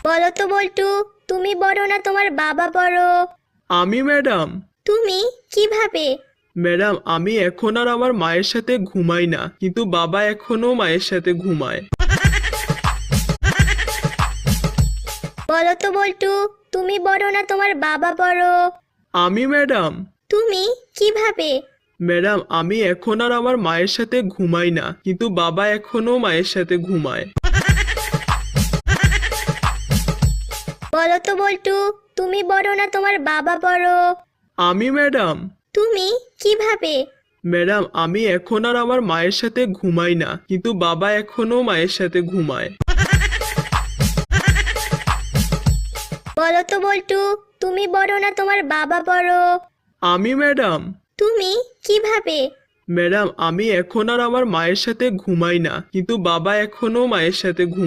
বলো তো বল্টু, তুমি বড় না তোমার বাবা বড়? আমি ম্যাডাম। তুমি কিভাবে? ম্যাডাম, আমি এখন আর আমার মায়ের সাথে ঘুমাই না, কিন্তু বাবা এখনো মায়ের সাথে ঘুমায়। বলো তো বল্টু, তুমি বড় না তোমার বাবা বড়? আমি ম্যাডাম। তুমি কিভাবে? ম্যাডাম, আমি এখন আর আমার মায়ের সাথে ঘুমাই না, কিন্তু বাবা এখনো মায়ের সাথে ঘুমায়। বলো তো বল্টু, তুমি বড় না তোমার বাবা বড়? আমি ম্যাডাম। তুমি কিভাবে? ম্যাডাম, আমি এখন আর আমার মায়ের সাথে ঘুমাই না, কিন্তু বাবা এখনো মায়ের সাথে ঘুমায়। বলো তো বল্টু, তুমি বড় না তোমার বাবা বড়? আমি ম্যাডাম। তুমি কিভাবে? ম্যাডাম, আমি এখন আর আমার মায়ের সাথে ঘুমাই না, কিন্তু বাবা এখনো মায়ের সাথে ঘুমায়।